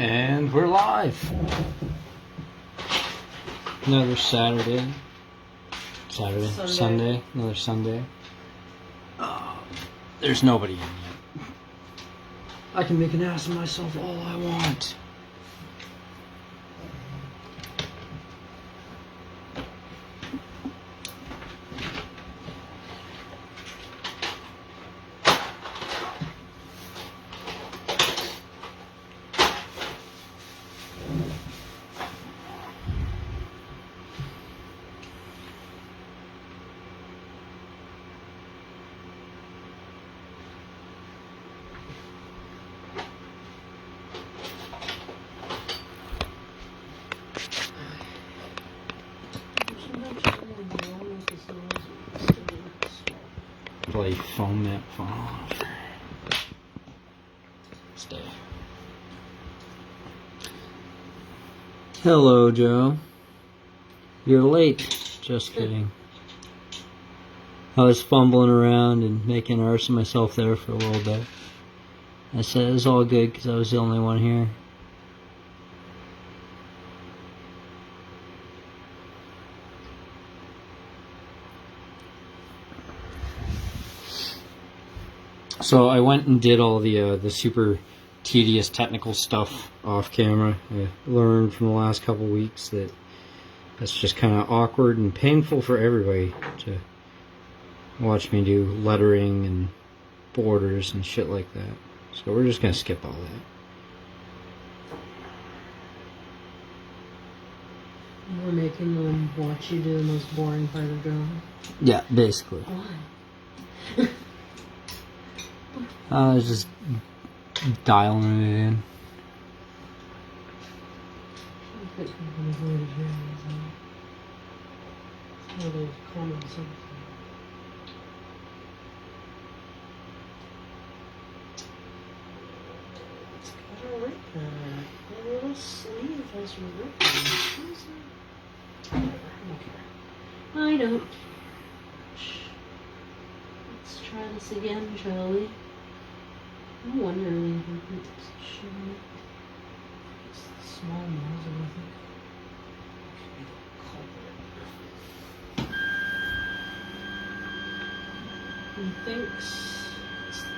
And we're live. Another Sunday. Another Sunday. There's nobody in yet. I can make an ass of myself all I want. Play phone that phone off. Stay. Hello, Joe. You're late. Just kidding. I was fumbling around and making an arse of myself there for a little bit. I said it was all good because I was the only one here. So I went and did all the super tedious technical stuff off camera. I learned from the last couple weeks that that's just kind of awkward and painful for everybody to watch me do lettering and borders and shit like that. So we're just gonna skip all that. We're making them watch you do the most boring part of drawing. Yeah, basically. Why? I was just dialing it in. It's got a rip on it. The little sleeve has a rip on it. Whatever. I don't. Let's try this again, shall we? No wonder it's showing. It's the small nozzle, I think. He thinks it's the case.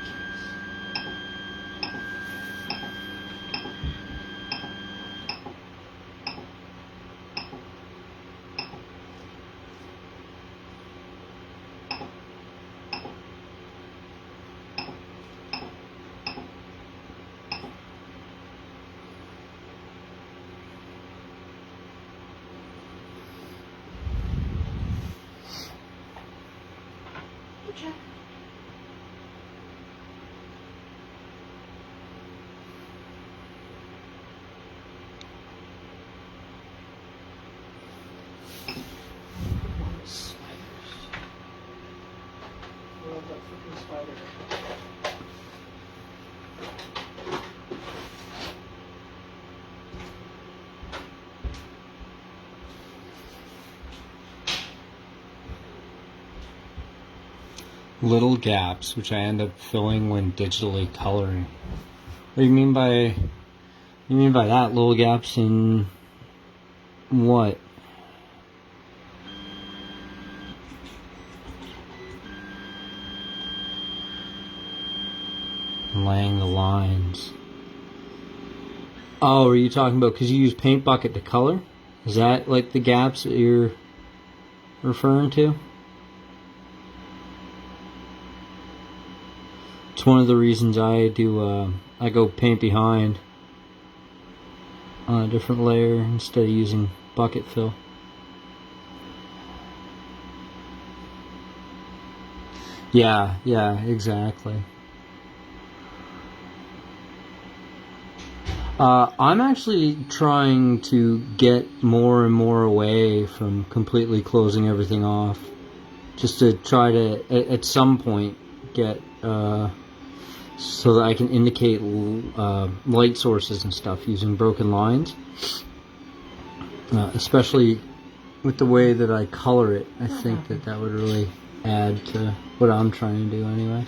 Check. Little gaps, which I end up filling when digitally coloring. What do you mean by? You mean by that? Little gaps in what? Laying the lines. Oh, are you talking about because you use paint bucket to color? Is that like the gaps that you're referring to? It's one of the reasons I do, I go paint behind on a different layer instead of using bucket fill. Yeah, exactly. I'm actually trying to get more and more away from completely closing everything off. Just to try to, at some point, get, so that I can indicate light sources and stuff using broken lines. Especially with the way that I color it, I think that would really add to what I'm trying to do anyway.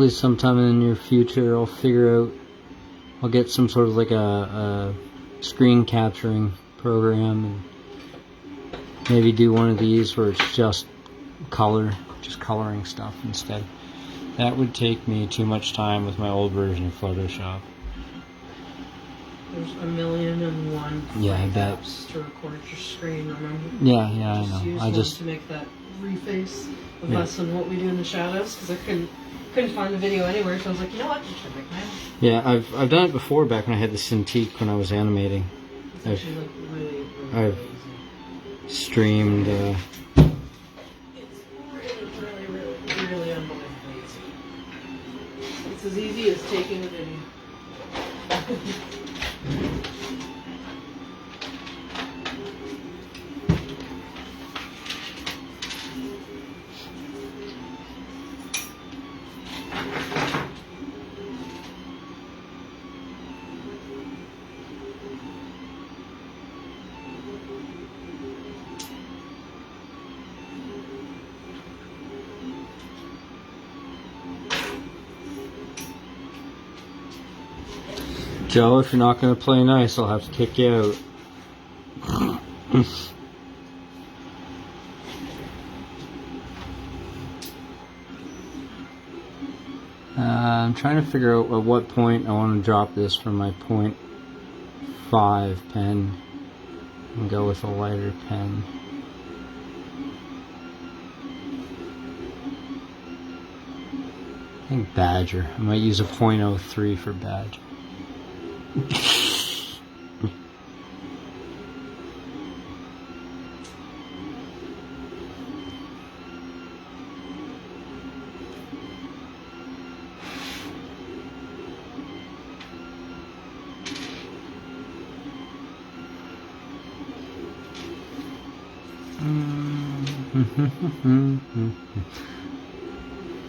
hopefully sometime in the near future I'll get some sort of like a screen capturing program and maybe do one of these where it's just coloring stuff instead. That would take me too much time with my old version of Photoshop. There's 1,000,001 apps to record your screen, remember? Yeah, I know. I just to make that reface of us and what we do in the shadows, because I couldn't find the video anywhere, so I was like, you know what, I should make my own. Yeah, I've done it before back when I had the Cintiq when I was animating. It's actually like really I've streamed. It's really unbelievably easy. It's as easy as taking a video. Joe, if you're not going to play nice, I'll have to kick you out. I'm trying to figure out at what point I want to drop this from my 0.5 pen and go with a lighter pen. I think Badger. I might use a 0.03 for Badger.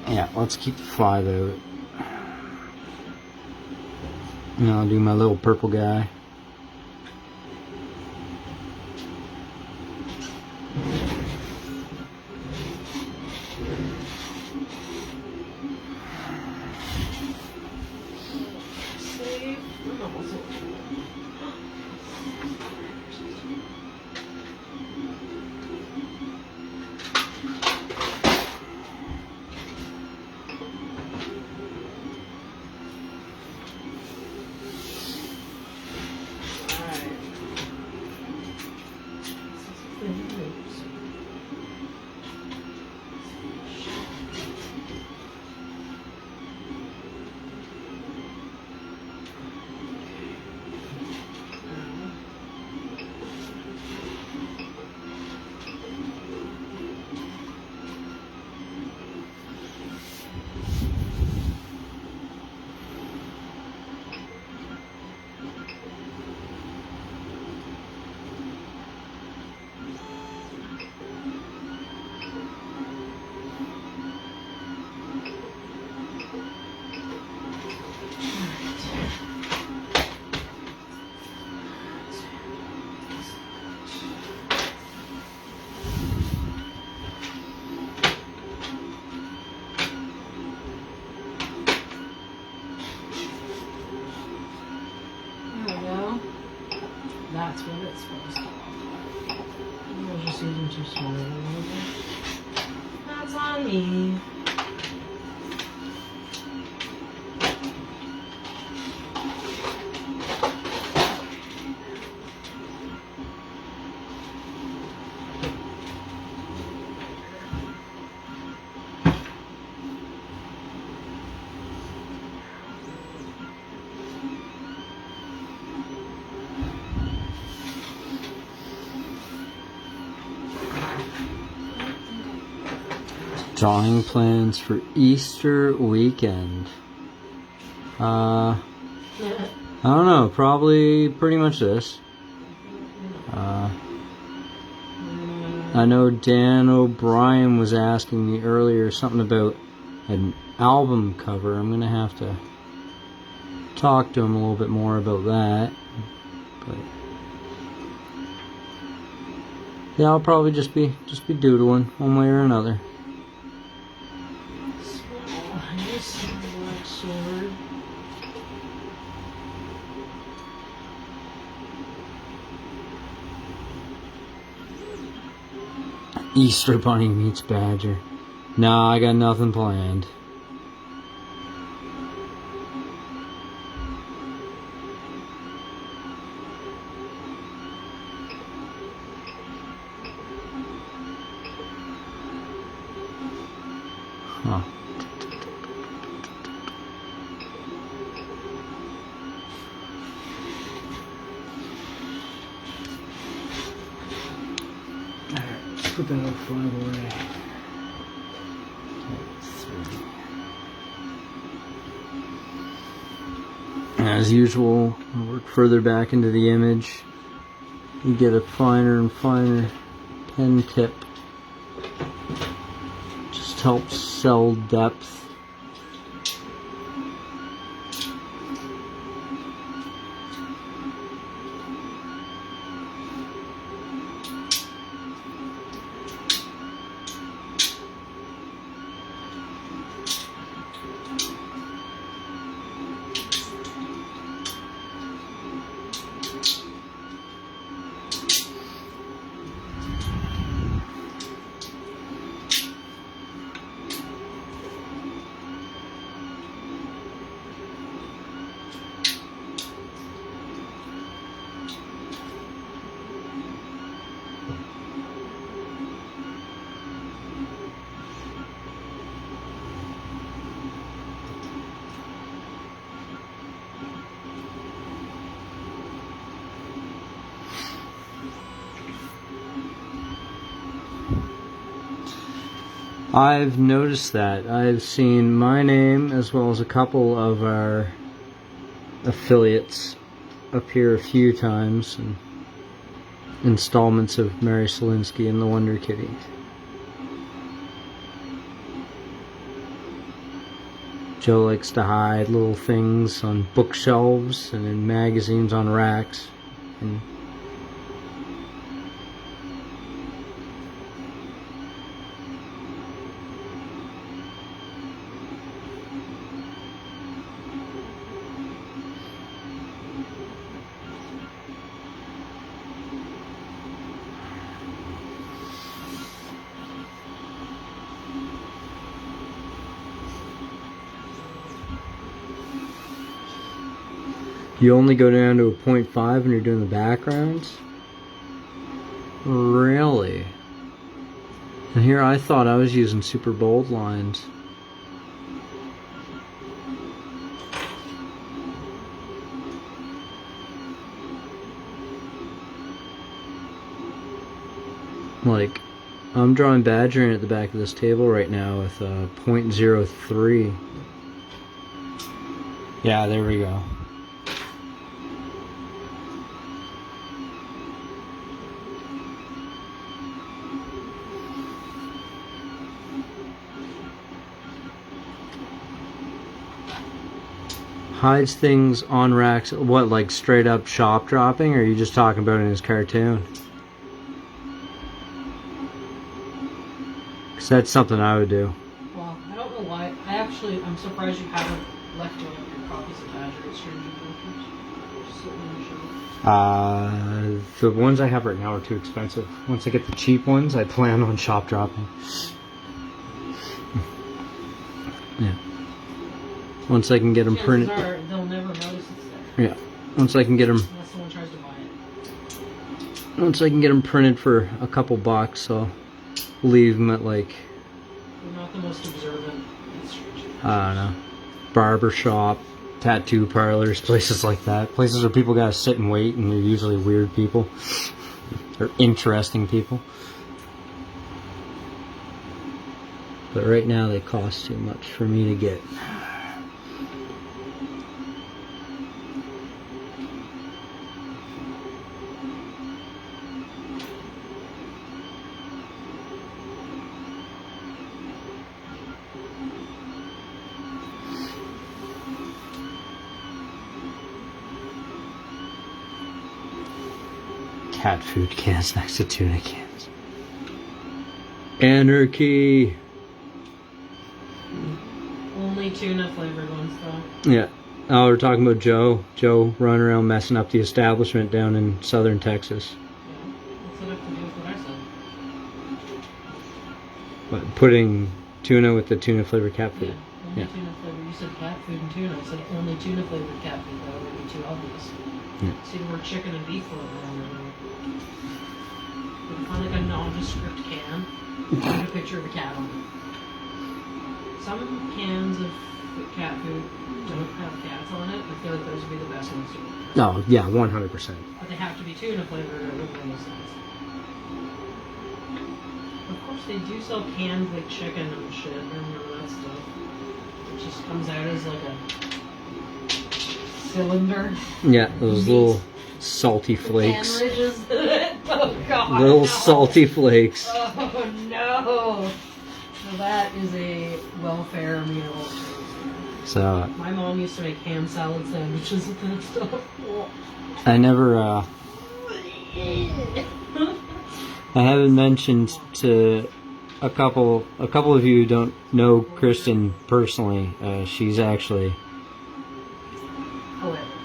Yeah, let's keep the 5 out. And I'll do my little purple guy. That's what it's supposed to look like. I was just using too small a little bit. That's on me. Drawing plans for Easter weekend. I don't know, probably pretty much this. I know Dan O'Brien was asking me earlier something about an album cover. I'm gonna have to talk to him a little bit more about that. But yeah, I'll probably just be doodling one way or another. Nice black sword. Easter Bunny meets Badger. Nah, I got nothing planned. Huh. Alright, let's put that 5 away. As usual, I'll work further back into the image. You get a finer and finer pen tip. Just helps sell depth. I've noticed that. I've seen my name as well as a couple of our affiliates appear a few times in installments of Mary Selinsky and the Wonder Kitty. Joe likes to hide little things on bookshelves and in magazines on racks. And you only go down to a 0.5 when you're doing the backgrounds? Really? And here I thought I was using super bold lines. Like, I'm drawing Badger in at the back of this table right now with 0.03. Yeah, there we go. Hides things on racks. What, like straight up shop dropping, or are you just talking about in his cartoon? Because that's something I would do. Well, I don't know why. I'm surprised you haven't left one of your copies of Badger at Strange Adventures. Just sitting on the shelf. The ones I have right now are too expensive. Once I get the cheap ones, I plan on shop dropping. Yeah. Once I can get them printed. They'll never notice it's there. Yeah. Once I can get them. Unless someone tries to buy it. Once I can get them printed for a couple bucks, I'll leave them at like. You're not the most observant. I don't know. Barber shop, tattoo parlors, places like that. Places where people gotta sit and wait, and they're usually weird people. Or interesting people. But right now they cost too much for me to get. Cat food cans next to tuna cans. Anarchy! Well, Only tuna flavored ones, though. Yeah. Oh, we're talking about Joe. Joe running around messing up the establishment down in southern Texas. Yeah. What's that have to do with what I said? But putting tuna with the tuna flavored cat food. Yeah, only tuna flavored. You said cat food and tuna. I said only tuna flavored cat food. That would be too obvious. Yeah. See the word chicken and beef floating around everywhere. You can find like a nondescript can with a picture of a cat on it. Some cans of cat food don't have cats on it. I feel like those would be the best ones to eat. Oh, yeah, 100%. But they have to be tuna flavored or it wouldn't make any sense. Of course, they do sell canned like chicken and shit. I remember that stuff. It just comes out as like a cylinder. Yeah, those little salty flakes. Can ridges in it. Oh god. Little no. salty flakes. Oh no. So that is a welfare meal. So My mom used to make ham salad sandwiches with that stuff. I never. I haven't mentioned to a couple of you who don't know Kristen personally. She's actually.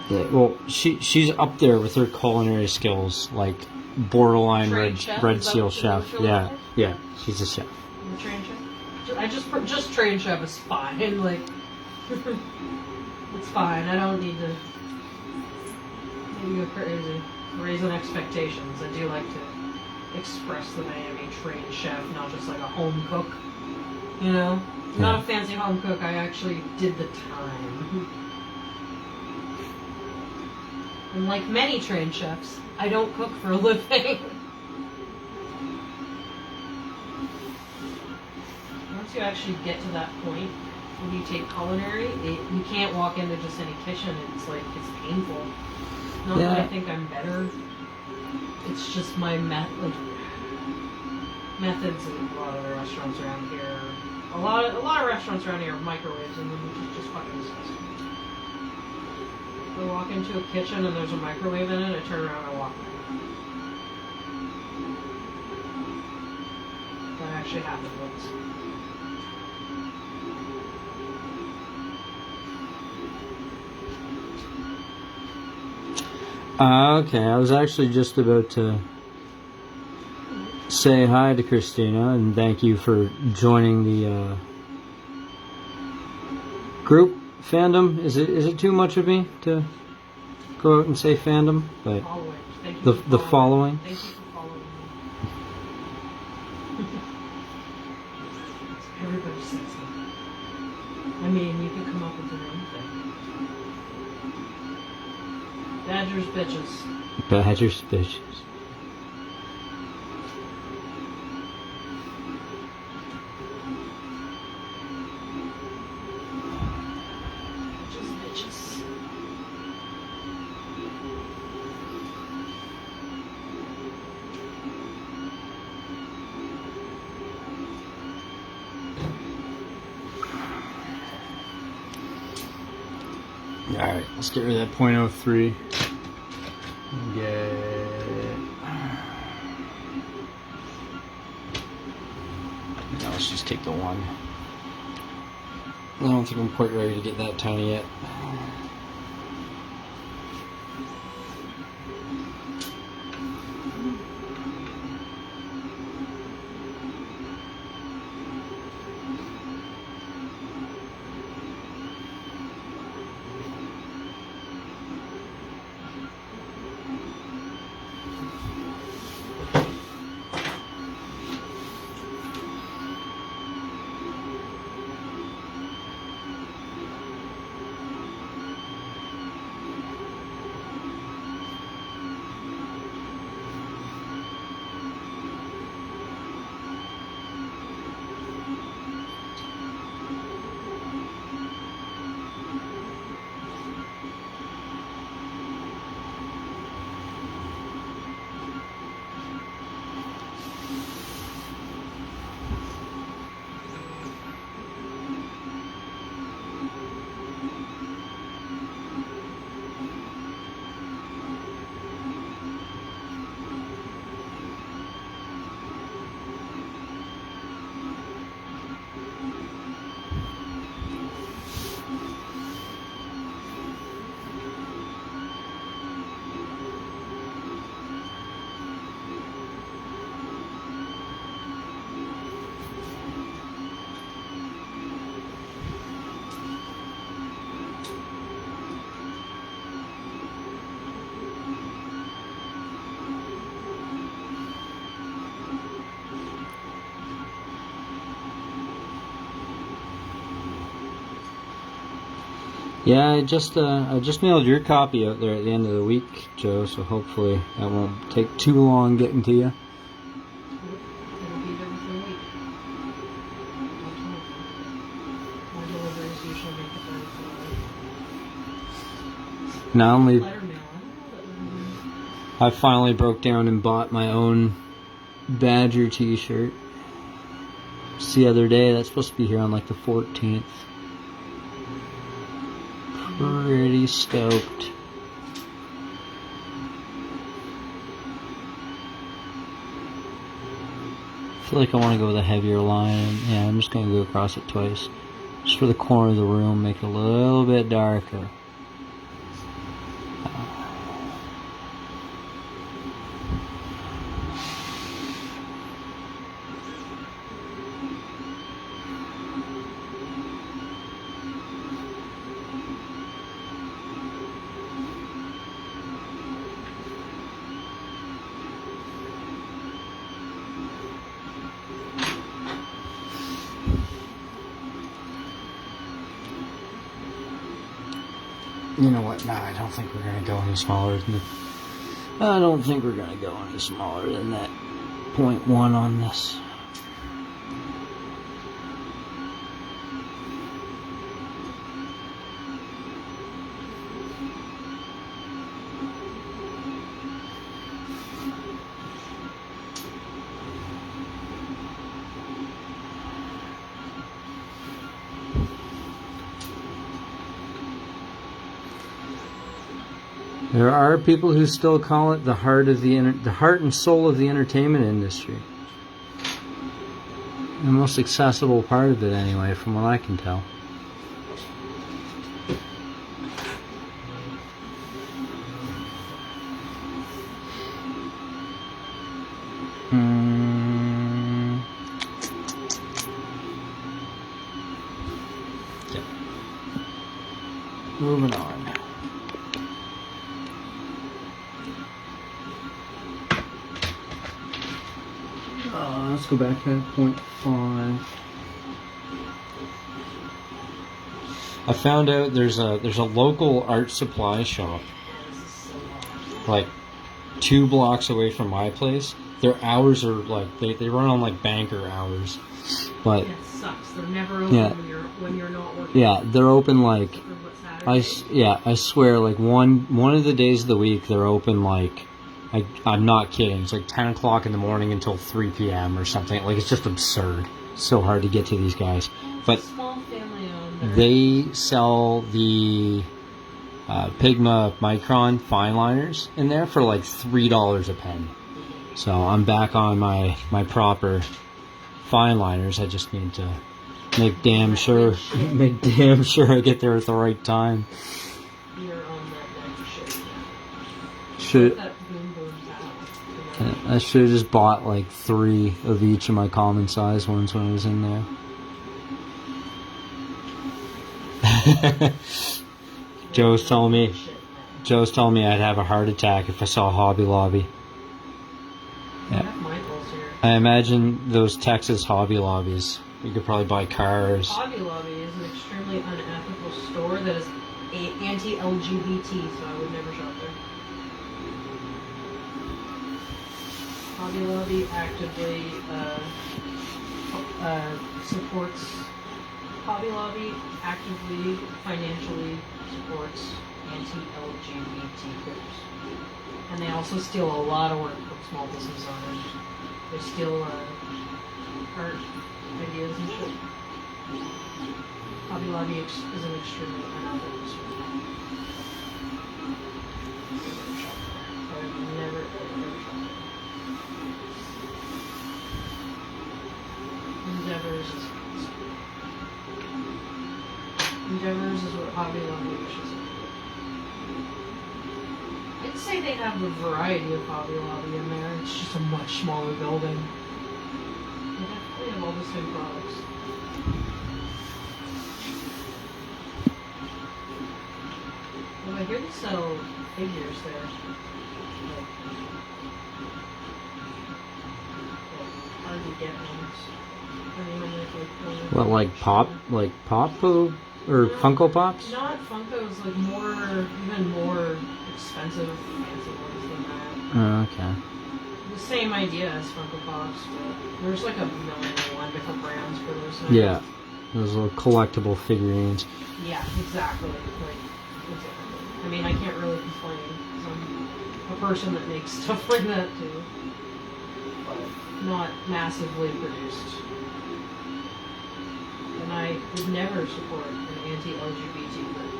Yeah, well, she's up there with her culinary skills, like borderline red seal chef. Yeah, yeah, she's a chef. You're a trained chef? I just trained chef is fine. Like, it's fine. I don't need to go crazy. Raising expectations. I do like to express that I am a trained chef, not just like a home cook. You know, not a fancy home cook. I actually did the time. And like many trained chefs, I don't cook for a living. Once you actually get to that point, when you take culinary, you can't walk into just any kitchen. It's like, it's painful. Not that I think I'm better. It's just my methods in a lot of the restaurants around here. A lot of restaurants around here have microwaves in them, which is just fucking disgusting. I walk into a kitchen and there's a microwave in it, I turn around and walk away. That actually happened once. Okay, I was actually just about to say hi to Christina and thank you for joining the group. Fandom? Is it too much of me to go out and say fandom? But the following. Thank you for following me. Everybody says that. I mean, you could come up with your own thing. Badgers bitches. Badgers bitches. Alright, let's get rid of that .03. Now let's just take the 1. I don't think I'm quite ready to get that tiny yet. Yeah, I just mailed your copy out there at the end of the week, Joe. So hopefully that won't take too long getting to you. It'll be there within a week. My deliveries usually make it there within a week. Not only Letter mail. I finally broke down and bought my own Badger t-shirt. Just the other day, that's supposed to be here on like the 14th. Pretty stoked. I feel like I want to go with a heavier line. Yeah, I'm just going to go across it twice. Just for the corner of the room, make it a little bit darker. You know what? Nah, I don't think we're gonna go any smaller than I don't think we're gonna go any smaller than that 0.1 on this. There are people who still call it the heart and soul of the entertainment industry. The most accessible part of it, anyway, from what I can tell. Okay. Moving on. Let's go back to 0.5. I found out there's a local art supply shop, like 2 blocks away from my place. Their hours are like they run on like banker hours, but Yeah, it sucks. They're never open when you're not working. Yeah, they're open like I swear like one of the days of the week they're open like. I'm not kidding. It's like 10 o'clock in the morning until 3 p.m. or something. Like, it's just absurd. It's so hard to get to these guys. But small family owned. They sell the Pigma Micron fine liners in there for like $3 a pen. So I'm back on my proper fine liners. I just need to make damn sure I get there at the right time. You're on that shit. Should I should have just bought like 3 of each of my common size ones when I was in there. Joe's telling me I'd have a heart attack if I saw Hobby Lobby. Yeah. I imagine those Texas Hobby Lobbies. You could probably buy cars. Hobby Lobby is an extremely unethical store that is anti-LGBT, so I would never shop there. Hobby Lobby actively supports. Hobby Lobby actively financially supports anti-LGBT groups, and they also steal a lot of work from small business owners. They steal art ideas and shit. Hobby Lobby is an extremely unethical store. I would never shop there. Endeavors is what Hobby Lobby wishes. I'd say they have a variety of Hobby Lobby in there. It's just a much smaller building. They have all the same products. Well, I hear they sell figures there. Hard to get ones. What, like pop food? or Funko Pops? Not Funkos, like even more expensive, fancy ones than that. Oh, okay. The same idea as Funko Pops, but there's like 1,000,001 different brands for those things. Yeah, those little collectible figurines. Yeah, exactly. I mean, I can't really complain because I'm a person that makes stuff like that too, but not massively produced. And I would never support an anti-LGBT group.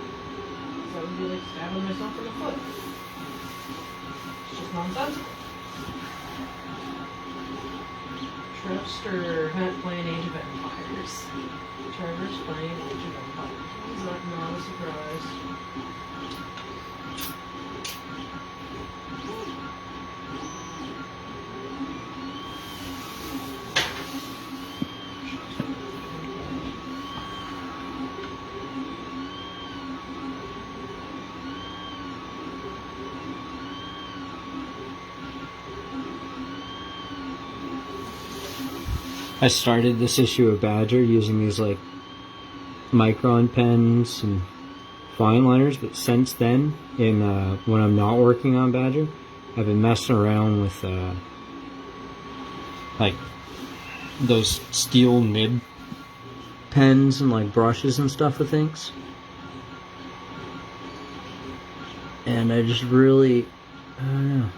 That would be like stabbing myself in the foot. It's just nonsensical. Trust or playing Age of Empires. Trevor's playing Age of Empires. Is that not a surprise? I started this issue of Badger using these like Micron pens and fine liners, but since then, when I'm not working on Badger, I've been messing around with like those steel nib pens and like brushes and stuff with inks. And I just really, I don't know.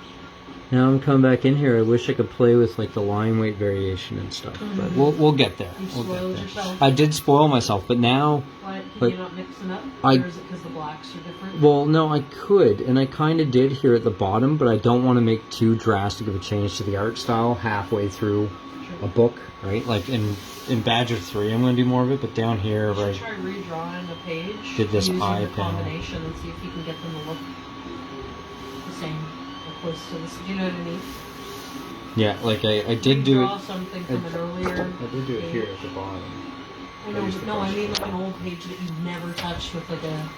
Now I'm coming back in here. I wish I could play with like the line weight variation and stuff, but we'll get there. You spoiled yourself. I did spoil myself, but now. Why can like, you not mix them up? I- Or is it because the blacks are different? Well, no, I could, and I kind of did here at the bottom, but I don't want to make too drastic of a change to the art style halfway through a book, right? Like in Badger 3, I'm going to do more of it, but down here, You should right? try redrawing the page. Did this using eye the panel. combination and see if you can get them to look the same or close to this. Do you know what I mean? Yeah, like I did do Redraw it. something from an earlier. I did do it here at the bottom. I know, but no, I mean like an old page that you've never touched with like a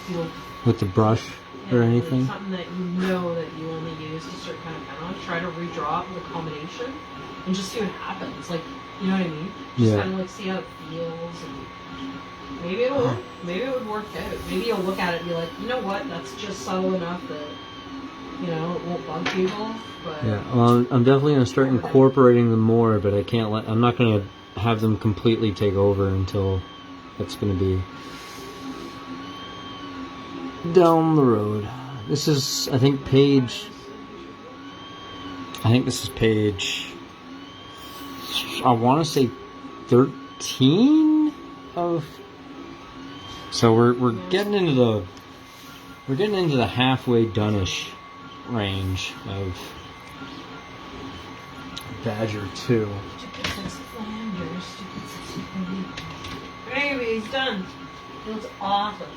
steel. With the brush or like anything? something that you know that you only use a certain kind of pen on. Try to redraw it with a combination and just see what happens. Like, you know what I mean? Just Yeah. kind of like see how it feels and maybe it'll work. Maybe it would work out. Maybe you'll look at it and be like, you know what? That's just subtle enough that, you know, it won't bug people. But Yeah, well, I'm definitely going to start incorporating them more, but I'm not going to have them completely take over until that's going to be down the road. This is, I think this is page, I want to say 13 of, so we're getting into the halfway done-ish range of Badger 2. Baby, he's done. It looks awesome.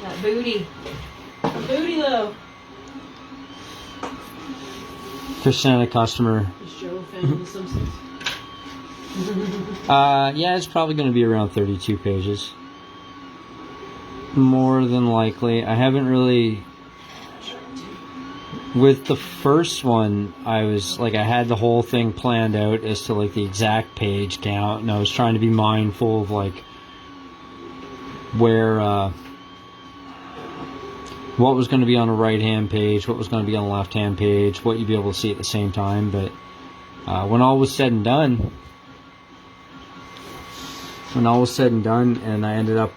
That booty. The booty though. Percent a customer. Is Joe a fan of The Simpsons? Yeah, it's probably going to be around 32 pages. More than likely. I haven't really. With the first one, I had the whole thing planned out as to like the exact page count, and I was trying to be mindful of like where, what was going to be on the right-hand page, what was going to be on the left-hand page, what you'd be able to see at the same time. But when all was said and done, and I ended up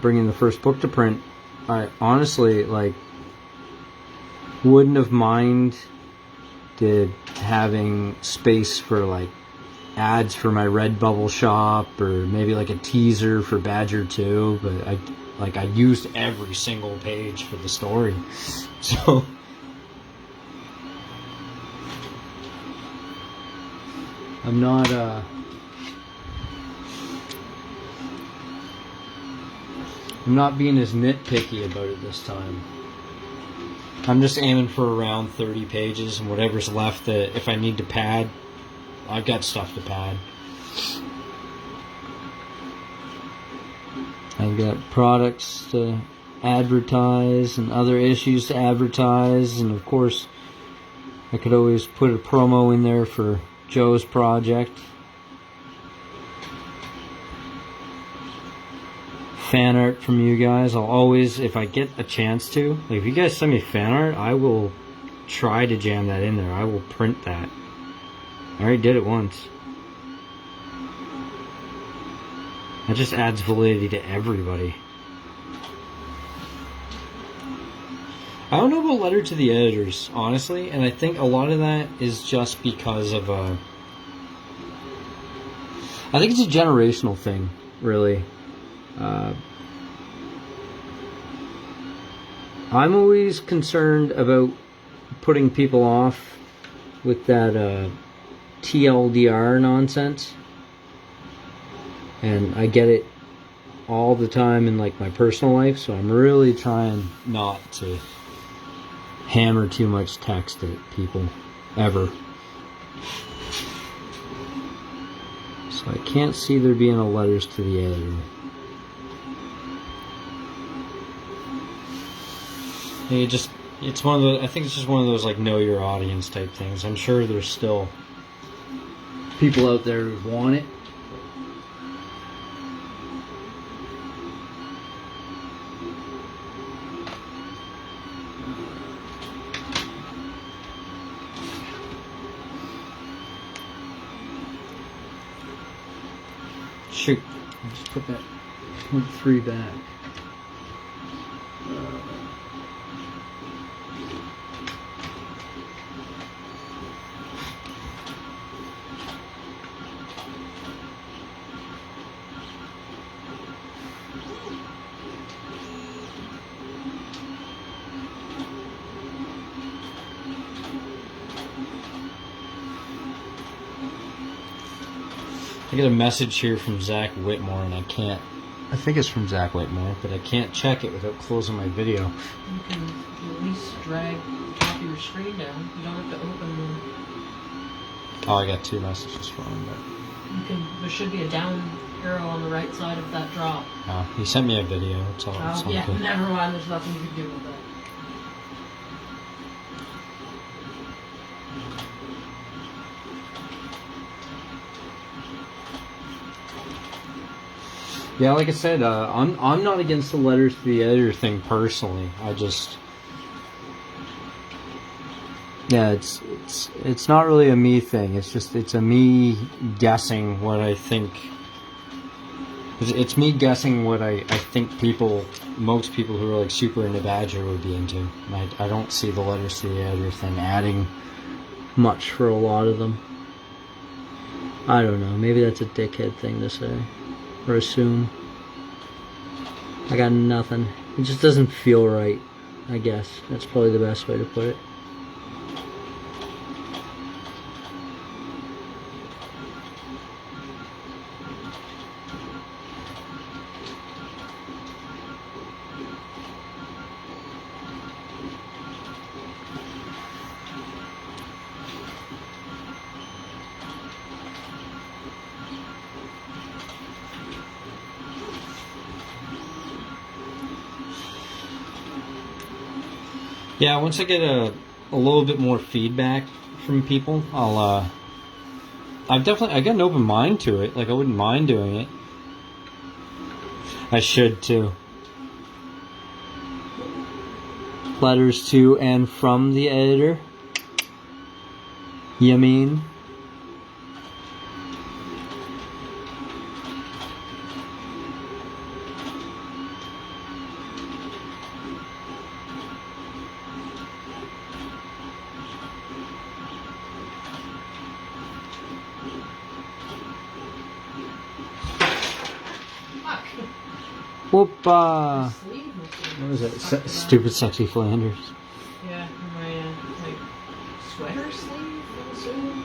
bringing the first book to print, I honestly wouldn't have minded having space for like ads for my Redbubble shop or maybe like a teaser for Badger 2, but I used every single page for the story. So I'm not being as nitpicky about it this time. I'm just aiming for around 30 pages, and whatever's left, that if I need to pad, I've got stuff to pad. I've got products to advertise and other issues to advertise, and of course, I could always put a promo in there for Joe's project. fan art from you guys. I'll always, if I get a chance to, like if you guys send me fan art, I will try to jam that in there. I will print that. I already did it once. That just adds validity to everybody. I don't know about letter to the editors, honestly, and I think a lot of that is just because of I think it's a generational thing, really. I'm always concerned about putting people off with that TLDR nonsense, and I get it all the time in like my personal life, so I'm really trying not to hammer too much text at people ever. So I can't see there being a letters to the editor. It's one of those, I think it's just one of those like know your audience type things. I'm sure there's still people out there who want it. Shoot, I'll just put that 0.3 back. I get a message here from Zach Whitmore, and I think it's from Zach Whitmore, but I can't check it without closing my video. You can at least drag the top of your screen down. You don't have to open them. Oh, I got 2 messages from him, but There should be a down arrow on the right side of that drop. oh, he sent me a video. It's all. Oh, yeah, okay. never mind. There's nothing you can do with that. Yeah, like I said, I'm not against the letters to the editor thing personally. I just, yeah, it's not really a me thing. It's a me guessing what I think. It's me guessing what I think most people who are like super into Badger would be into. And I don't see the letters to the editor thing adding much for a lot of them. I don't know. Maybe that's a dickhead thing to say. Or assume. I got nothing. It just doesn't feel right, I guess. That's probably the best way to put it. Yeah, once I get a little bit more feedback from people, I got an open mind to it. Like, I wouldn't mind doing it. I should too. Letters to and from the editor. You mean? Whoopa! What was that? Stupid sexy Flanders. Yeah, my like sweater sleeve, I'm assuming.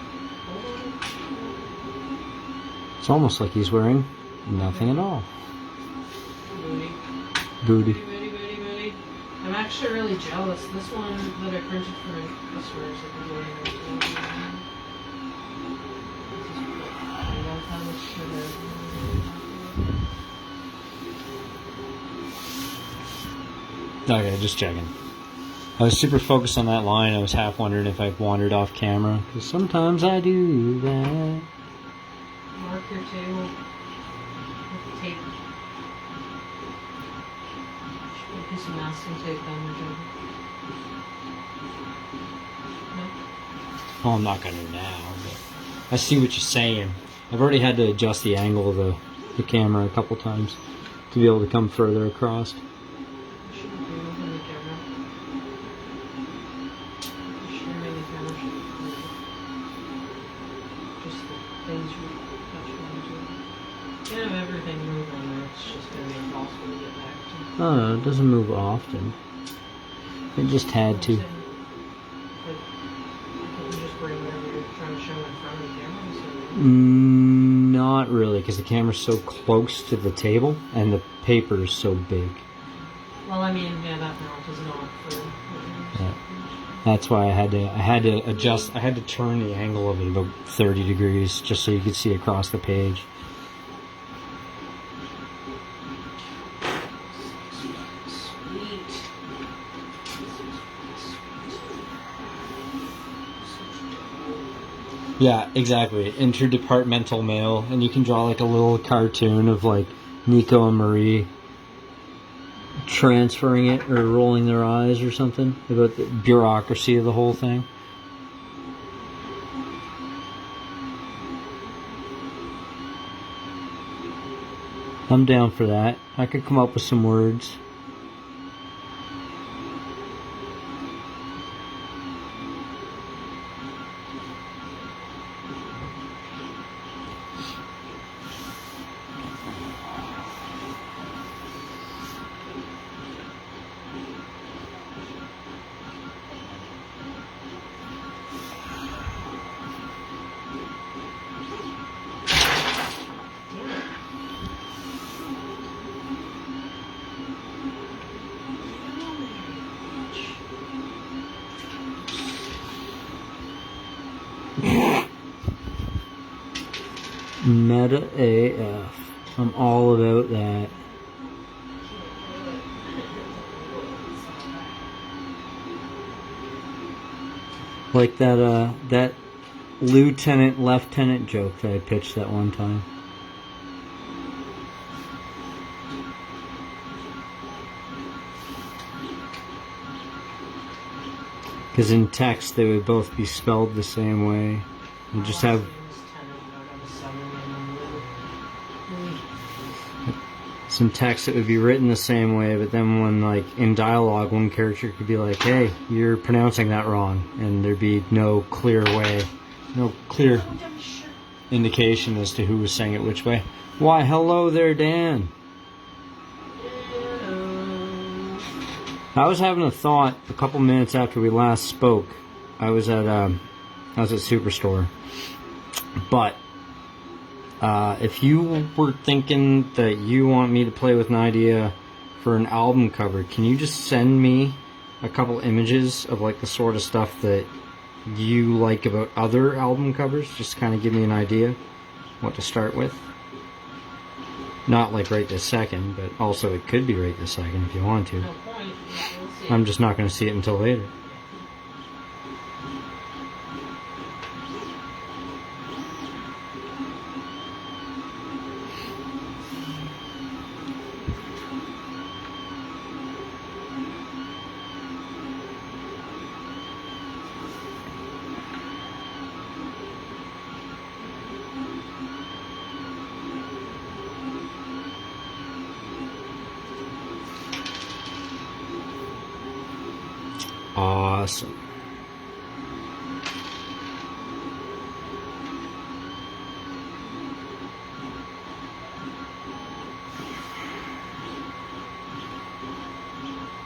It's almost like he's wearing nothing at all. Booty. Booty. Booty, booty, booty. I'm actually really jealous. This one that I printed for my customers, I've been wearing this one. I love how much sugar. Okay, just checking. I was super focused on that line. I was half wondering if I wandered off camera, because sometimes I do that. Mark your table with tape. A piece of masking tape on your job. No? Well, I'm not going to now, but I see what you're saying. I've already had to adjust the angle of the camera a couple times to be able to come further across. You shouldn't be moving the camera. You should remain the camera should move. Just the things you touch onto. You can have everything move on there, it's just going to be impossible to get back to. Oh, no, it doesn't move often. It just had to. But you just bring whatever you're trying to show in front of the camera. So Not really, because the camera's so close to the table and the paper is so big. well, I mean, yeah, that mount is not for. Yeah. That's why I had to adjust. I had to turn the angle of it about 30 degrees just so you could see across the page. Sweet. Yeah, exactly. Interdepartmental mail, and you can draw like a little cartoon of like Nico and Marie transferring it or rolling their eyes or something about the bureaucracy of the whole thing. I'm down for that. I could come up with some words. Meta AF. I'm all about that. Like that lieutenant joke that I pitched that one time. Because in text they would both be spelled the same way. You just have some text that would be written the same way, but then when like in dialogue one character could be like, hey, you're pronouncing that wrong, and there'd be no clear way, no clear indication as to who was saying it which way. Why, hello there, Dan. I was having a thought a couple minutes after we last spoke. I was at Superstore, but if you were thinking that you want me to play with an idea for an album cover, can you just send me a couple images of like the sort of stuff that you like about other album covers? Just kind of give me an idea what to start with. Not like right this second, but also it could be right this second if you want to. No point. We'll see. I'm just not going to see it until later. Awesome.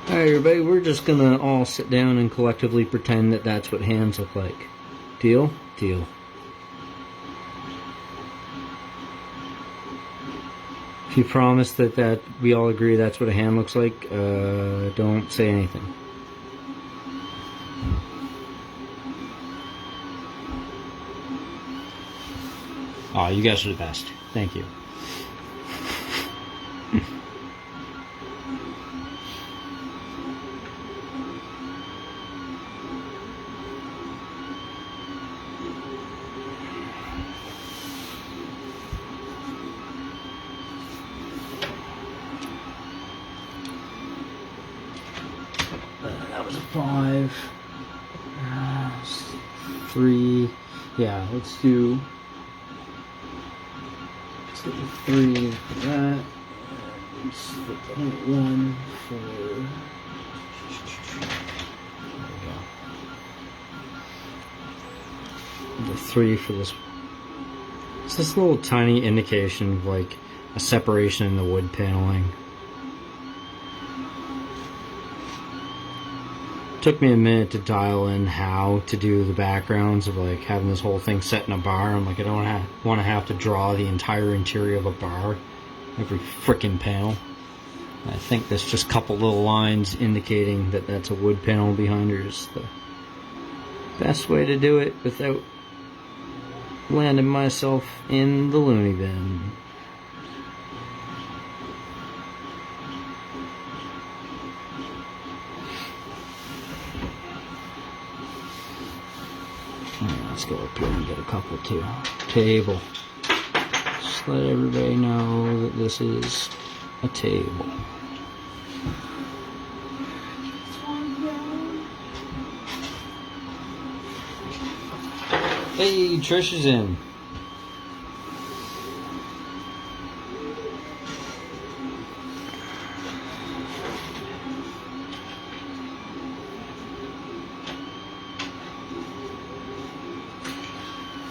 Alright everybody, we're just gonna all sit down and collectively pretend that that's what hands look like. Deal? Deal. If you promise that we all agree that's what a hand looks like, don't say anything. Aw, you guys are the best. Thank you. 5, 3. Yeah, let's do. Let's get the 3 for that. Let's the 0.1 for. There we go. The 3 for this. It's this little tiny indication of like a separation in the wood paneling. Took me a minute to dial in how to do the backgrounds of like having this whole thing set in a bar. I'm like, I don't want to have to draw the entire interior of a bar, every freaking panel. I think there's just a couple little lines indicating that that's a wood panel behind her is the best way to do it without landing myself in the loony bin. Let's go up here and get a couple too. Table. Just let everybody know that this is a table. Hey, Trish is in.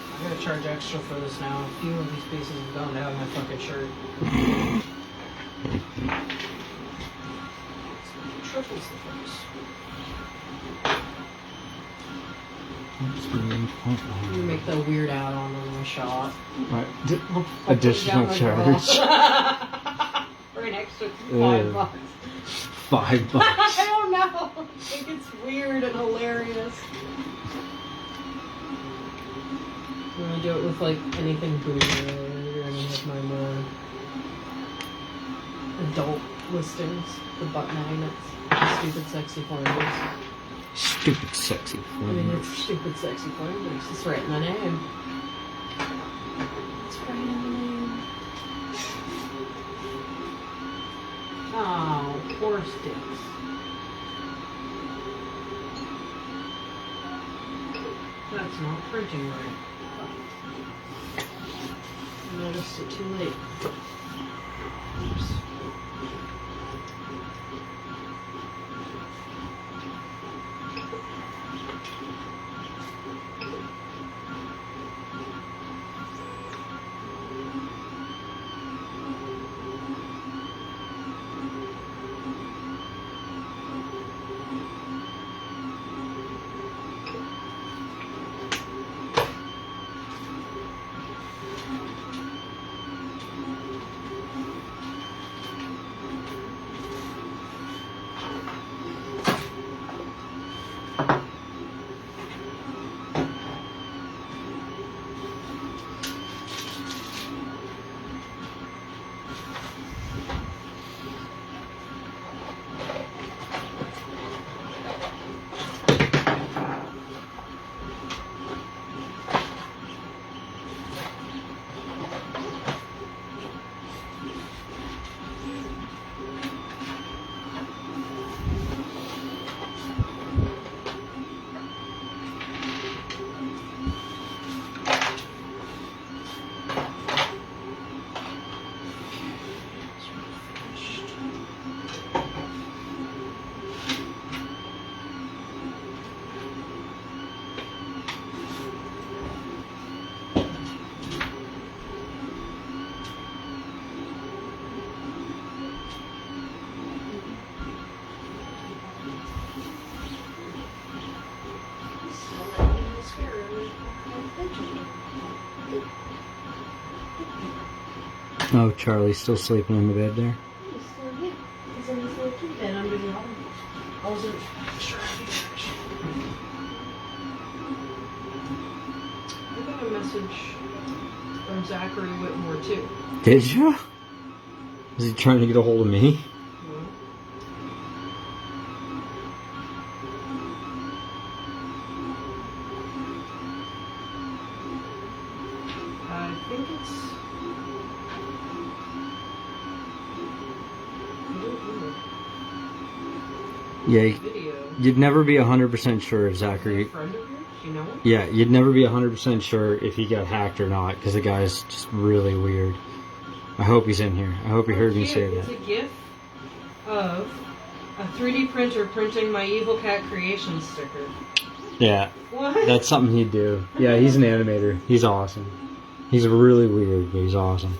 I'm gonna charge extra for this now. A few of these pieces have gone down my fucking shirt. Triples the price. I'm gonna make the weird add-on on my shot. Right. I'll Additional put it down my charge. drawer. For an extra $5. $5. I don't know. I think it's weird and hilarious. I'm gonna do it with like anything bougie or any of my more adult listings. The butt magnets. The stupid sexy pointers. Stupid sexy I mean, it's flavors. stupid sexy pointers. It's right in the name. It's right in the name. Oh, poor sticks. That's not printing right. I noticed it too late. Oops. Oh, Charlie's still sleeping in the bed there. He's still here. He's in this little kid bed under the oven. I wasn't sure if he I got a message from Zachary Whitmore too. Did you? Is he trying to get a hold of me? I think it's. Yeah, Video. you'd never be 100% sure if Zachary. A friend of yours? You know him? Yeah, you'd never be 100% sure if he got hacked or not because the guy's just really weird. I hope he's in here. I hope he heard me say It's that. a GIF of a 3D printer printing my Evil Cat Creation sticker. Yeah, What? that's something he'd do. Yeah, he's an animator. He's awesome. He's really weird, but he's awesome.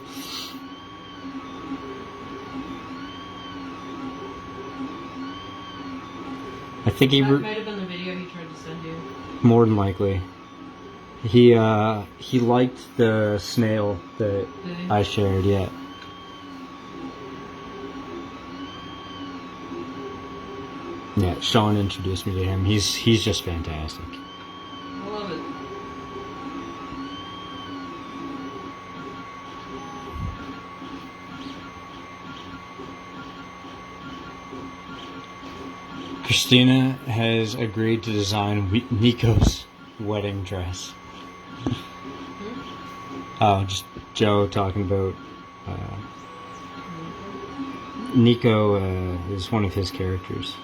I think That might have been the video he tried to send you. more than likely. He liked the snail that Did he? I shared. Yeah. Yeah, Sean introduced me to him. He's just fantastic. I love it. Christina has agreed to design Nico's wedding dress. Oh, just Joe talking about Nico is one of his characters.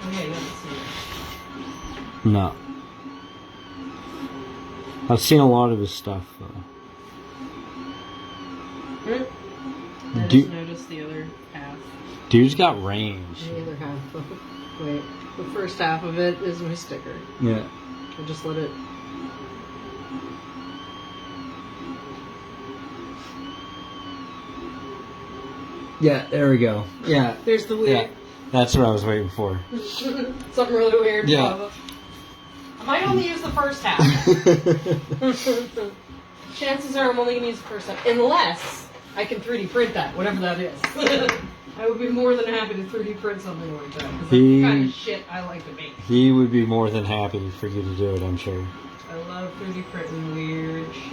Oh yeah, you haven't seen it. No. I've seen a lot of his stuff. I Do- just noticed the other half. Dude's got range. The other half. Wait, the first half of it is my sticker. Yeah. I just let it. Yeah, there we go. Yeah. There's the Yeah. weird. That's what I was waiting for. Something really weird. Yeah. Pop up. I might only use the first half. Chances are I'm only going to use the first half. Unless I can 3D print that, whatever that is. I would be more than happy to 3D print something like that. Because that's the kind of shit I like to make. He would be more than happy for you to do it, I'm sure. I love 3D printing weird shit.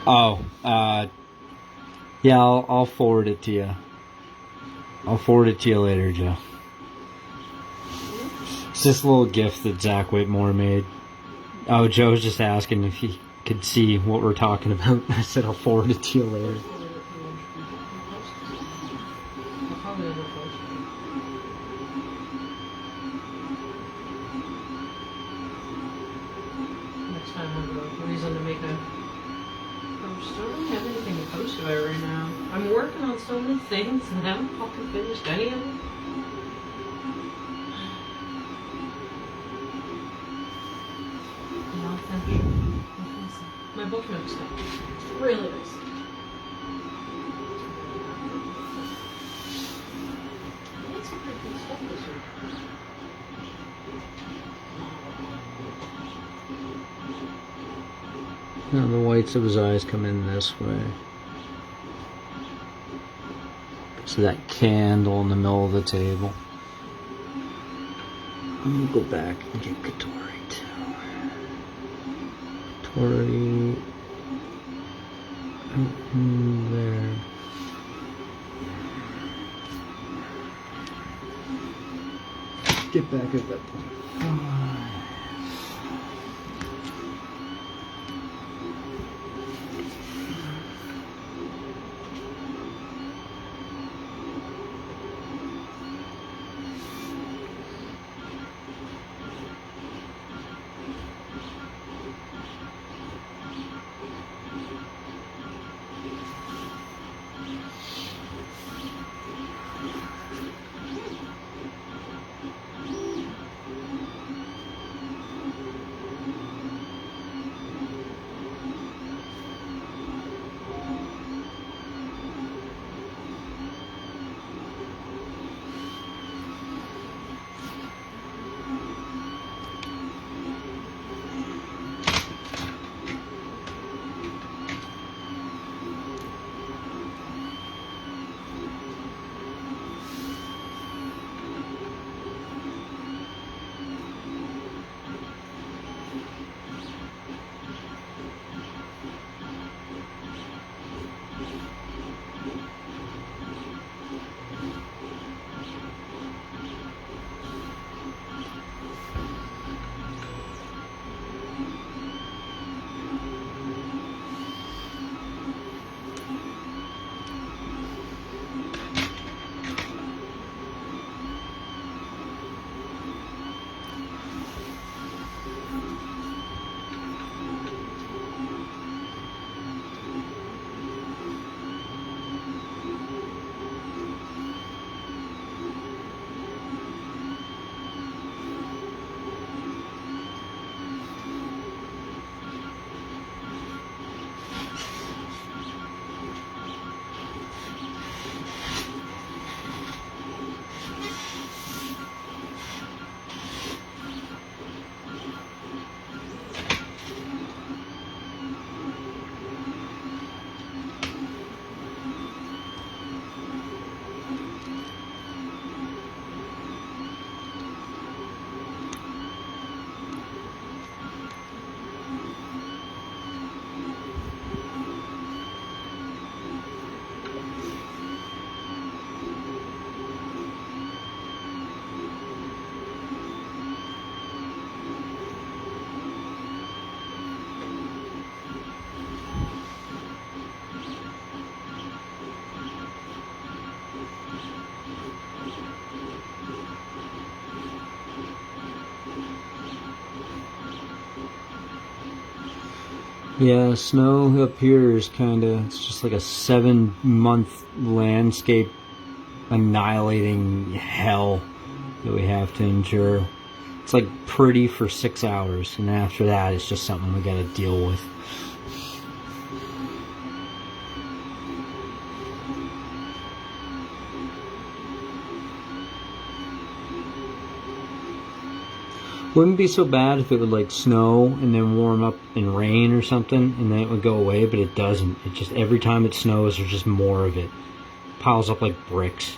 Oh, yeah, I'll forward it to you. I'll forward it to you later, Joe. It's this little gift that Zach Whitmore made. Oh, Joe's just asking if he could see what we're talking about. I said I'll forward it to you later. I'll probably never post it. Next time I'll have a reason to make a post. I don't really have anything to post about right now. I'm working on so many things and haven't fucking finished any of them. And I'll finish. My book notes done. Really nice. I made some pretty cool stuff this week. Now the whites of his eyes come in this way. So that candle in the middle of the table. I'm gonna go back and get Katori too. Katori. There. Get back at that point. Yeah, snow up here is it's just like a 7-month landscape annihilating hell that we have to endure. It's like pretty for 6 hours, and after that it's just something we gotta deal with. Wouldn't be so bad if it would like snow and then warm up and rain or something, and then it would go away, but it doesn't. It just, every time it snows, there's just more of it. Piles up like bricks.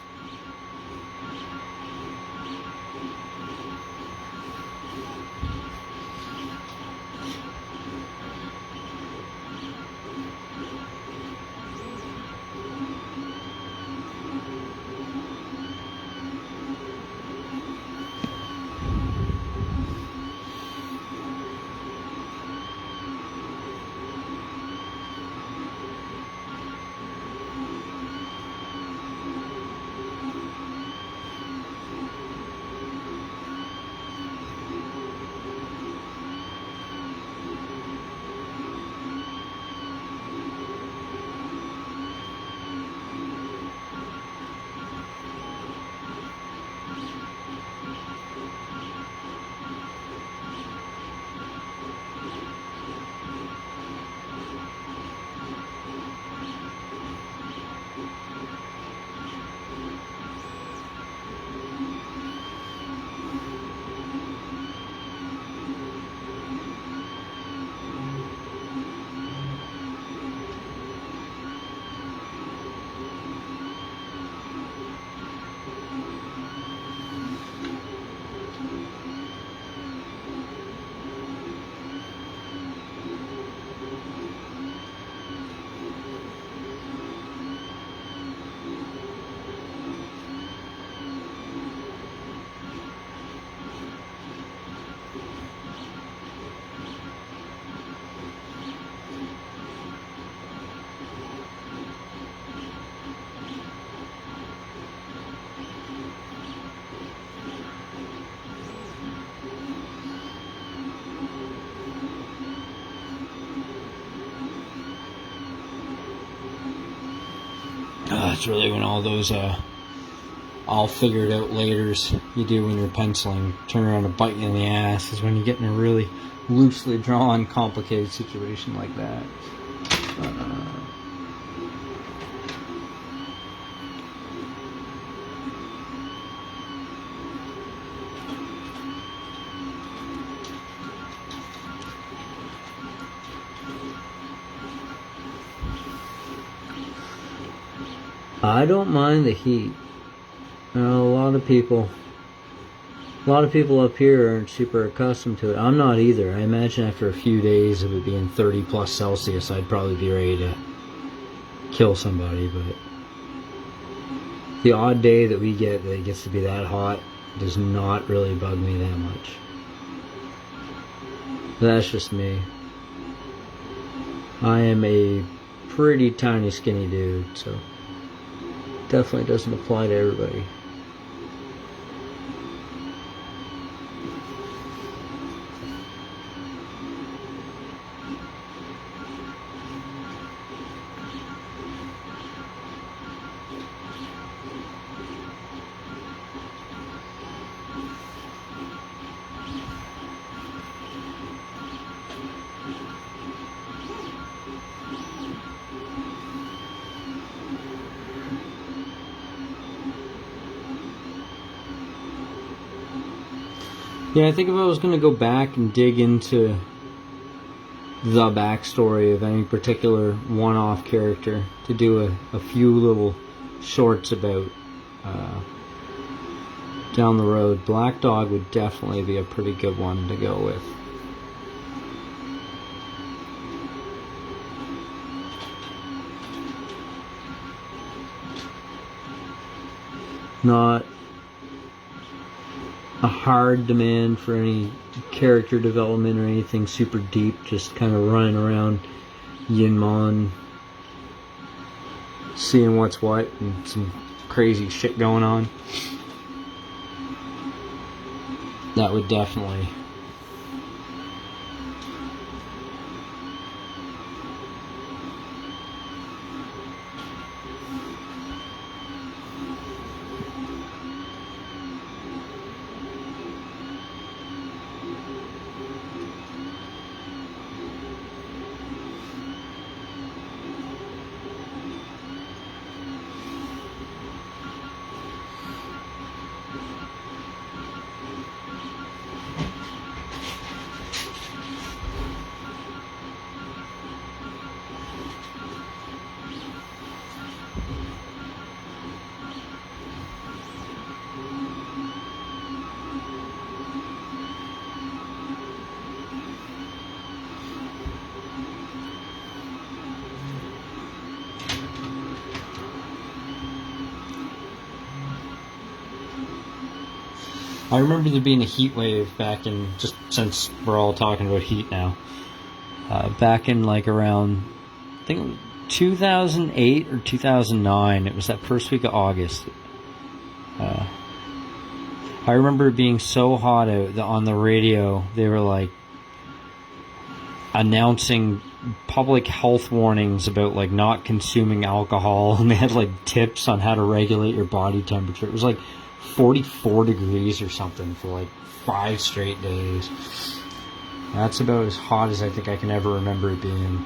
It's really when all those all figured out laters you do when you're penciling turn around and bite you in the ass, is when you get in a really loosely drawn, complicated situation like that. I don't mind the heat. A lot of people up here aren't super accustomed to it. I'm not either. I imagine after a few days of it being 30 plus Celsius, I'd probably be ready to kill somebody, but the odd day that we get that it gets to be that hot does not really bug me that much. That's just me. I am a pretty tiny skinny dude, so definitely doesn't apply to everybody. Yeah, I think if I was going to go back and dig into the backstory of any particular one-off character, to do a few little shorts about down the road, Black Dog would definitely be a pretty good one to go with. Not a hard demand for any character development or anything super deep, just kind of running around Yinmon, seeing what's what and some crazy shit going on. that would definitely. I remember there being a heat wave back in, just since we're all talking about heat now, back in like around, I think it was 2008 or 2009. It was that first week of August. I remember it being so hot out that on the radio they were like announcing public health warnings about like not consuming alcohol, and they had like tips on how to regulate your body temperature. It was like 44 degrees or something for like 5 straight days. That's about as hot as I think I can ever remember it being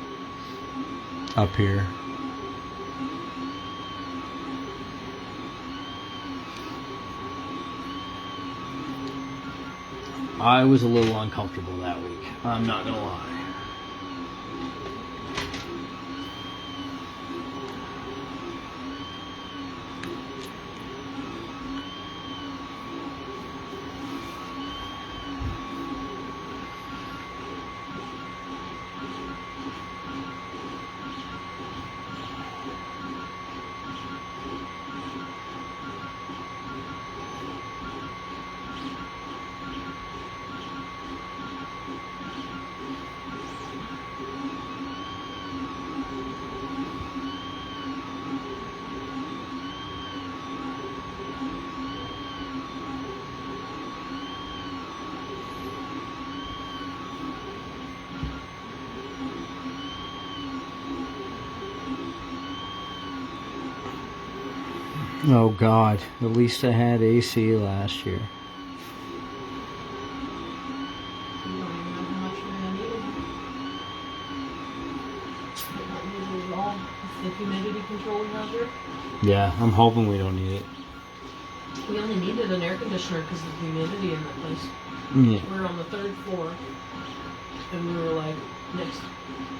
up here. I was a little uncomfortable that week, I'm not gonna lie. Oh God, at least I had AC last year. You don't even know how much you're gonna need. But not nearly at all. It's the humidity controlling out here. Yeah, I'm hoping we don't need it. We only needed an air conditioner because of the humidity in that place. Yeah. We were on the 3rd floor, and we were like, we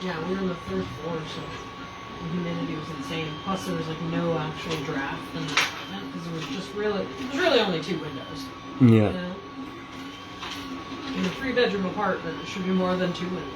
were on the 3rd floor, so the humidity was insane. Plus, there was like no actual draft in the apartment because it was really only 2 windows. Yeah. You know? In a 3-bedroom apartment, it should be more than 2 windows.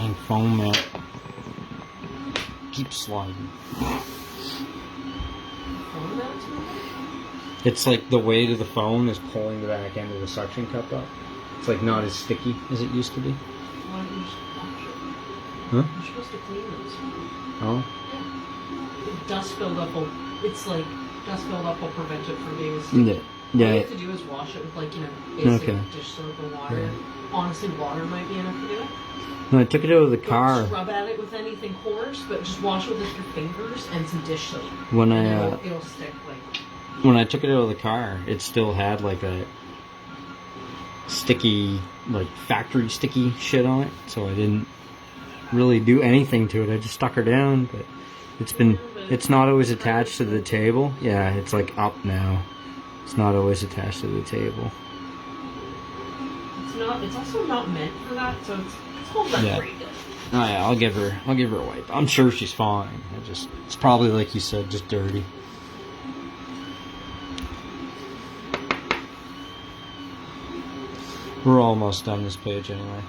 dang foam mat keeps sliding. Phone mats moving? It's like the weight of the phone is pulling the back end of the suction cup up. It's like not as sticky as it used to be. Why don't you just wash it? Huh? You're supposed to clean those. Oh? Yeah. Dust buildup will, it's like, dust buildup will prevent it from being as sticky. Yeah. All you Yeah. have to do is wash it with, like, basic Okay. dish soap and water. Yeah. Honestly, water might be enough to do it. When I took it out of the Don't car, scrub at it with anything coarse, but just wash it with your fingers and some dish soap. when And I it'll stick, like... when I took it out of the car, it still had like a sticky, like factory sticky shit on it. So I didn't really do anything to it. I just stuck her down, but it's not always attached to the table. Yeah, it's like up now. It's not always attached to the table. It's also not meant for that, so it's holding up Yeah. pretty good. Oh yeah, I'll give her a wipe. I'm sure she's fine. It's probably like you said, just dirty. We're almost done this page anyway.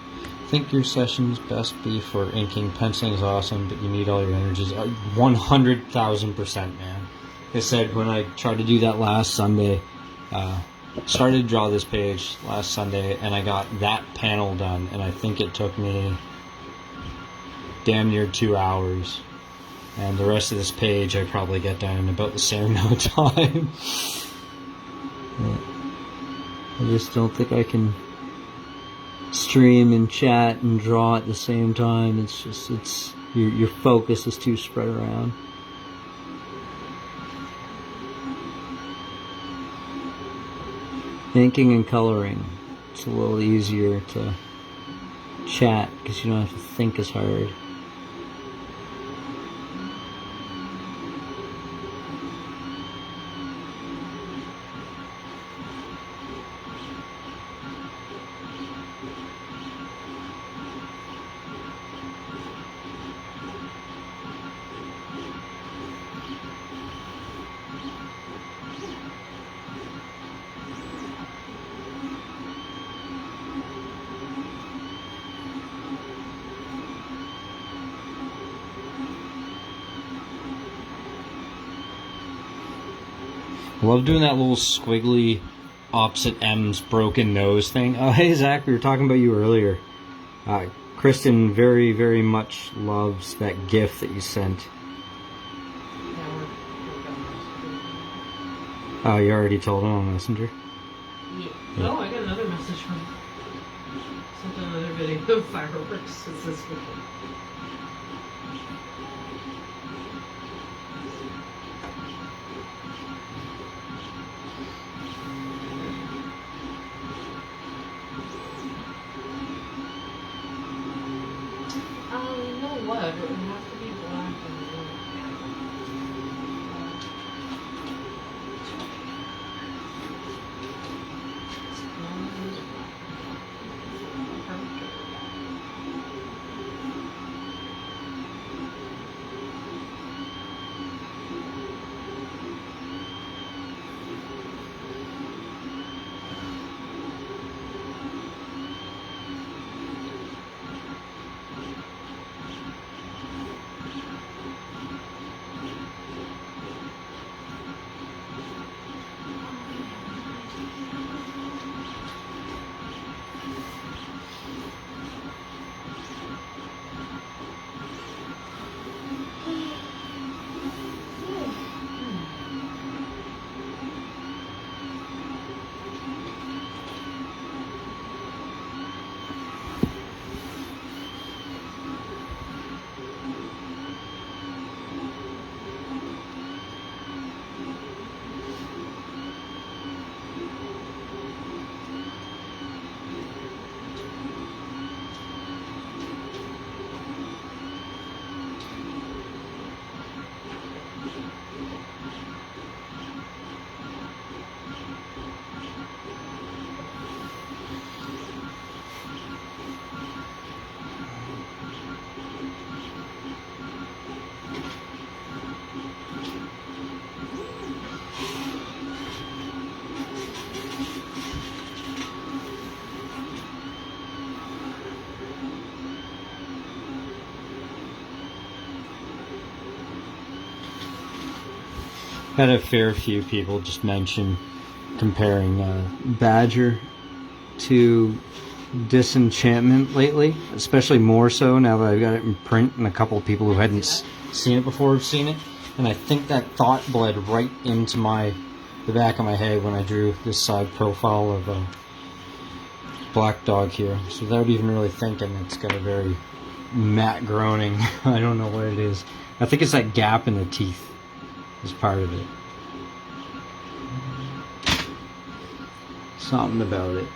Think your sessions best be for inking. Penciling is awesome, but you need all your energies. 100,000%, man. Like I said, when I tried to do that last Sunday, started to draw this page last Sunday, and I got that panel done, and I think it took me damn near 2 hours. And the rest of this page I probably get done in about the same amount of time. I just don't think I can stream and chat and draw at the same time. It's your focus is too spread around. Inking and coloring, it's a little easier to chat because you don't have to think as hard. I love doing that little squiggly opposite M's broken nose thing. Oh, hey, Zach, we were talking about you earlier. Kristen very, very much loves that GIF that you sent. Oh, you already told him on Messenger? Yeah. Oh, I got another message from sent another video of fireworks. It's this weekend. You know what? It would have to be black and white. Had a fair few people just mention comparing Badger to Disenchantment lately, especially more so now that I've got it in print, and a couple of people who hadn't seen it before have seen it. And I think that thought bled right into the back of my head when I drew this side profile of Black Dog here. So without even really thinking, it's got a very matte groaning. I don't know what it is. I think it's that gap in the teeth is part of it. Something about it.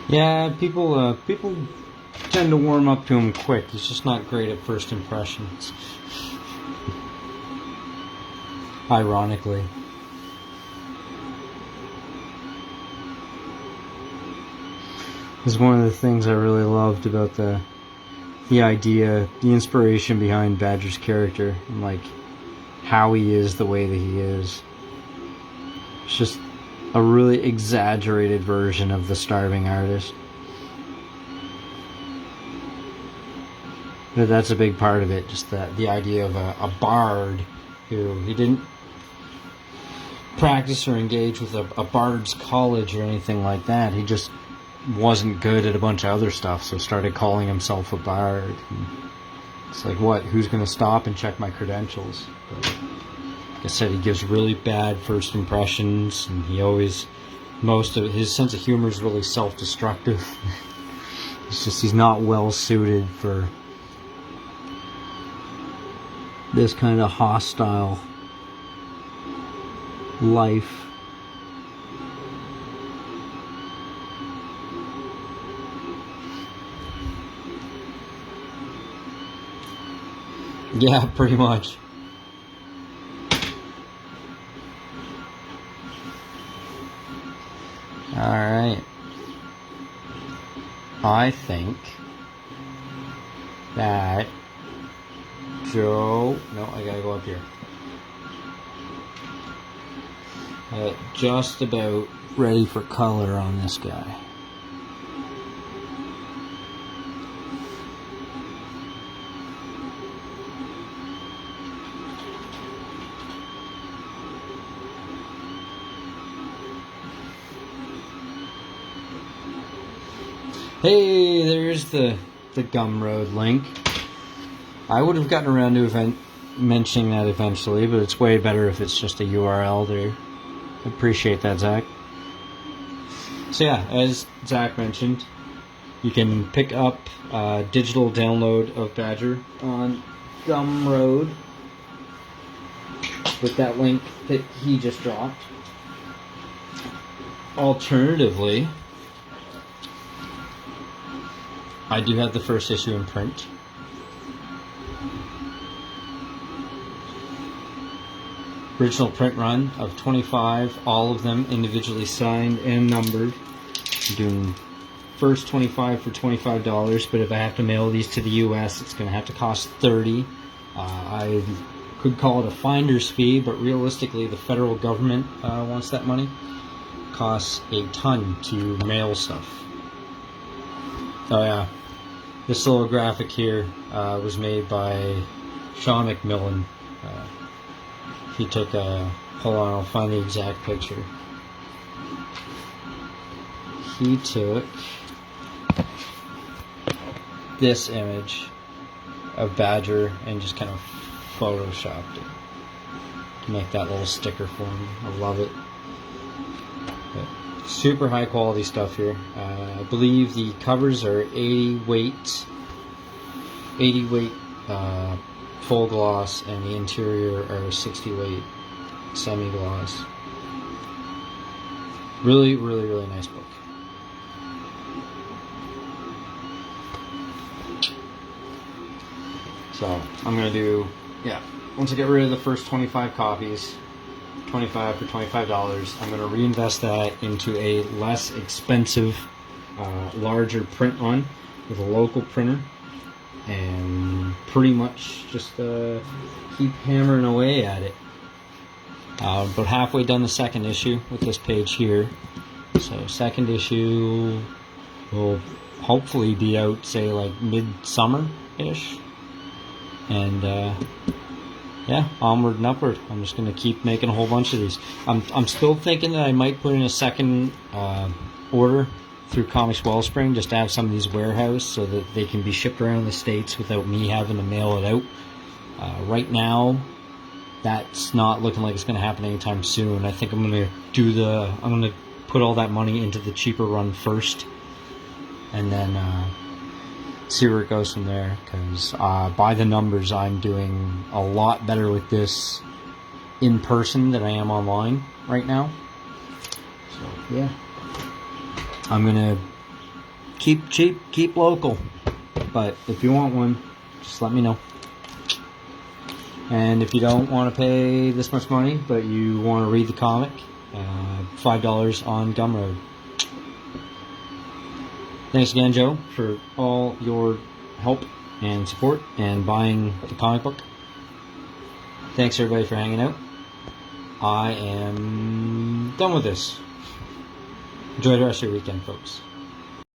Yeah, people tend to warm up to him quick. He's just not great at first impressions. Ironically. This is one of the things I really loved about the idea, the inspiration behind Badger's character, and like how he is the way that he is. It's just a really exaggerated version of the starving artist. But that's a big part of it, just the idea of a bard who he didn't practice or engage with a bard's college or anything like that. He just wasn't good at a bunch of other stuff, so started calling himself a bard. And it's like, what? Who's going to stop and check my credentials? But like I said, he gives really bad first impressions, and most of his sense of humor is really self-destructive. It's just he's not well suited for this kind of hostile life. Yeah, pretty much. Alright. I think that Joe... No, I gotta go up here. Just about ready for color on this guy. Hey, there's the Gumroad link. I would have gotten around to mentioning that eventually, but it's way better if it's just a URL there. Appreciate that, Zach. So yeah, as Zach mentioned, you can pick up a digital download of Badger on Gumroad with that link that he just dropped. Alternatively, I do have the first issue in print. Original print run of 25, all of them individually signed and numbered. I'm doing first 25 for $25, but if I have to mail these to the US, it's going to have to cost $30. I could call it a finder's fee, but realistically the federal government wants that money. It costs a ton to mail stuff. Oh yeah, this little graphic here was made by Sean McMillan. He took a, hold on, I'll find the exact picture. He took this image of Badger and just kind of photoshopped it to make that little sticker for me. I love it. But super high quality stuff here. I believe the covers are 80 weight full gloss, and the interior are 60 weight semi gloss. Really, really, really nice book. So I'm gonna do, yeah, once I get rid of the first 25 copies, 25 for $25, I'm gonna reinvest that into a less expensive, larger print run with a local printer, and pretty much just keep hammering away at it. But halfway done the second issue with this page here. So second issue will hopefully be out, say, like mid-summer-ish. And yeah, onward and upward. I'm just going to keep making a whole bunch of these. I'm still thinking that I might put in a second order through Comics Wellspring, just to have some of these warehoused so that they can be shipped around the States without me having to mail it out. Right now, that's not looking like it's going to happen anytime soon. I think I'm going to put all that money into the cheaper run first, and then see where it goes from there, because by the numbers, I'm doing a lot better with this in person than I am online right now. So yeah, I'm gonna keep cheap, keep local, but if you want one, just let me know. And if you don't want to pay this much money, but you want to read the comic, $5 on Gumroad. Thanks again, Joe, for all your help and support and buying the comic book. Thanks, everybody, for hanging out. I am done with this. Enjoy the rest of your weekend, folks.